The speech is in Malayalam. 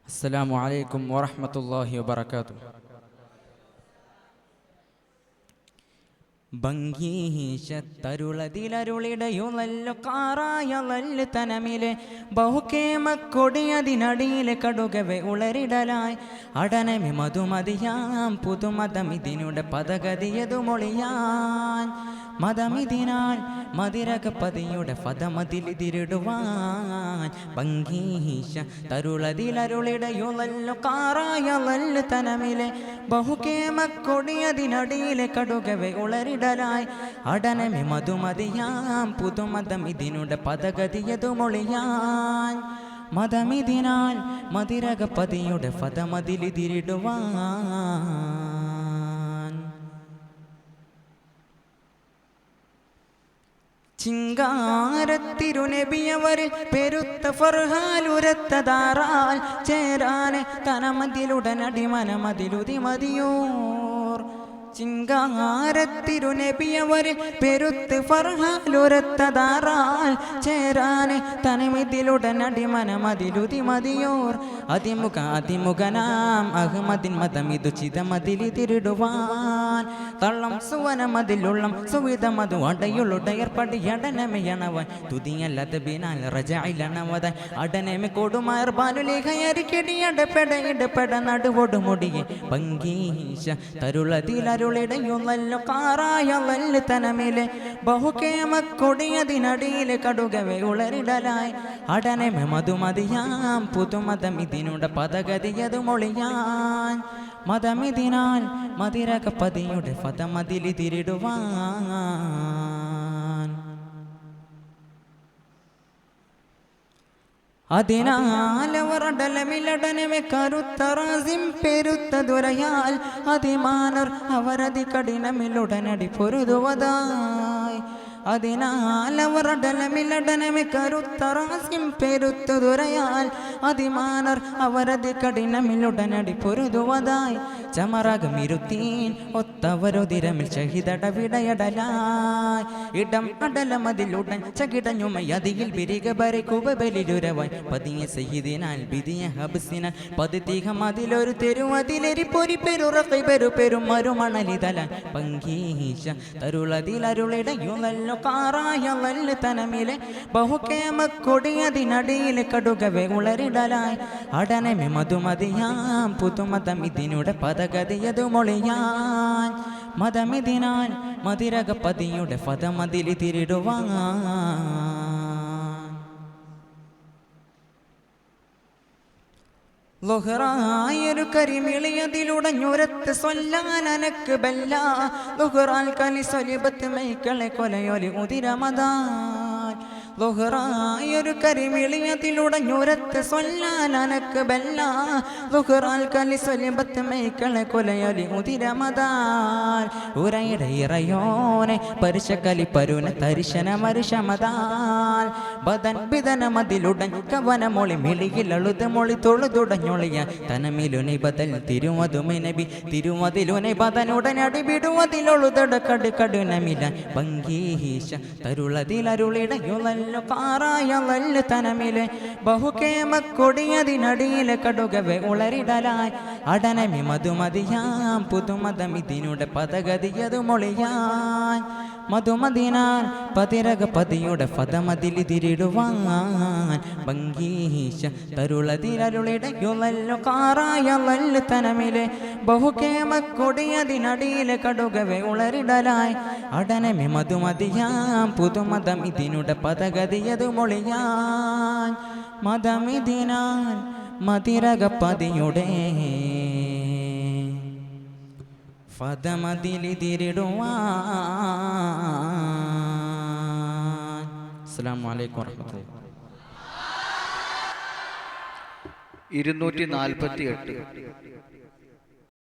അസ്സലാമു അലൈക്കും വറഹ്മത്തുള്ളാഹി വബറകാതുഹു. ഭംഗീശത്തരുളതിലരുളിടയുളല്ലു കാറായളല്ല് തനമിലെ ബഹുക്കേമക്കൊടിയതിനടിയിലെ കടുകവെ ഉളരിടലായി അടനമി മധുമതിയാം പുതുമതമിതിനുടെ പദഗതിയതു മൊളിയാൻ മതമിതിനാൽ മതിരകപതിയുടെ ഫതമതിലിതിരിടുവാൻ ഭംഗീശ തരുളതിലരുളിടയുളല്ലു കാറായളല്ല് തനമിലെ ബഹുക്കേമക്കൊടിയതിനടിയിലെ കടുകവെ ഉളരിടലായി അടനമി മധുമതിയാം പുതുമതമിതിനുടെ പദഗതിയതു മൊളിയാൻ മതമിതിനാൽ മതിരകപതിയുടെ ഫതമതിലിതിരിടുവാൻ ചിങ്കാരത്തിരുനബിയവരിൽ പെരുത്ത ഫർഹാലുരത്തതാറാൽ ചേരാനെ തനമതിലുടനടി മനമതിലുതിമതിയോർ ചിങ്കാരത്തിരുനബിയവരിൽ പെരുത്ത് ഫർഹാലുരത്തതാറാൽ ചേരാനെ തനമിതിലുടനടി മനമതിലുതിമതിയോർ അതിമുഖനാം അഹ്മദിൻ മതമിതു ചിതമതിലിതിരിടുവാൻ തള്ളം സുവനമതിലുള്ളം സുവിധമതു അടയുളുടയർപ്പടിയടനമയണവൻ തുതിയല്ലത് ബിനാൽ റജയിലണവത അടനമി കൊടുമാർ ബാലുലേഖയരിക്കെടിയടപ്പെട നടുവൊടു മുടിയെ ഭംഗീശ തരുളതിലരുളിടയുള്ളല്ലോ കാറായളല്ല് തനമിലെ ബഹുക്കേമക്കൊടിയതിനടിയിലെ കടുകവെ ഉളരിടലായി അടനമി മധുമതിയാം പുതുമതമിതിനുടെ പദഗതിയതു മൊളിയാൻ മതമിതിനാൽ മതിരകപതിയുടെ ഫതമതിലിതിരിടുവാൻ അതിനാലവറടലമിലടനമെ കരുത്തറാസിം പെരുത്ത ദുരയാൽ അതിമാനർ അവരതി കഠിനമിലുടനടി പൊരുതുവതായി അതിനാലവറടലമിലടനമെ കരുത്തറാസിം പെരുത്ത ദുരയാൽ അതിമാനർ അവരതി കഠിനമിലുടനടി പൊരുതുവതായി ചമറകമിരുത്തീൻ ഒത്തവരുതിരമിൽ ചഹിതടവിടയടലായി ഇടം അടലമതിലുടൻ ചകിടഞ്ഞുമയതിയിൽ ബിരിക ബരിക്കുബലിലുരവായി പതിയ സഹിദിനാൽ ബിദിയ ഹബ്സിനാൽ പതിതിഹമതിലൊരു തെരുവതിലെരി പൊരി പെരുറക്കൈ പെരും മരുമണലിതല ഭംഗീശ തരുളതിലരുളിടയുളല്ലോ കാറായളല്ല് തനമിലെ ബഹുക്കേമക്കൊടിയതിനടിയിലെ കടുകവെ ഉളരിടലായി അടനമി മധുമതിയാം പുതുമതമിതിനുടെ പദഗതിയതു മൊളിയാൻ മതമിതിനാൽ മതിരകപതിയുടെ ഫതമതിലിതിരിടുവാൻ ലുഹറായൊരു കരിമിളിയതിലുടഞ്ഞുരത്ത് സൊല്ലാനനക്ക് ബെല്ല ലുഹറാൽ കലി സൊലിബത്ത് മൈക്കളെ കൊലയൊലി ഉതിരമതാൻ ലുഹറായൊരു കരിമിളിയതിലുടഞ്ഞുരത്ത് സൊല്ലാനനക്ക് ബെല്ല ലുഹറാൽ കലി സൊലിബത്ത് മൈക്കളെ കൊലയൊലി ഉതിരമതാൻ ഉരയുടെ ഇറയോനെ പരിശകലി പരുന തരിശന മരുഷമതാൽ ബദൻ ബിദനമതിലുടൻ കവനമൊളി മിളിയിലളുത് മൊളി തൊഴുതുടഞ്ഞൊളിയ തനമിലുനെ ബദൽ തിരുവതുമെ നബി തിരുവതിലുനെ ബദനുടനടി വിടുവതിലൊളുതട കടുനമില ഭംഗീശ തരുളതിലരുളിടയുളല്ലോ കാറായളല്ല് തനമിലെ ബഹുക്കേമക്കൊടിയതിനടിയിലെ കടുകവെ ഉളരിടലായി അടനമി മധുമതിയാം പുതുമതമിതിനുടെ പദഗതിയതു മൊളിയാൻ മധുമതിനാൽ പതിരകപതിയുടെ ഫതമതിലിതിരിടുവാൻ ഭംഗീശ തരുളതിലരുളിടയുളല്ലോ കാറായളല്ല് തനമിലെ ബഹുക്കേമക്കൊടിയതിനടിയിലെ കടുകവെ ഉളരിടലായി അടനമി മധുമതിയാം പുതുമതമിതിനുടെ പദഗതിയതു മൊളിയാൻ മതമിതിനാൽ മതിരകപതിയുടെ ഫതമതിലിതിരിടുവാൻ. അസ്സലാമു അലൈക്കും വറഹ്മത്തുള്ളാഹി. 248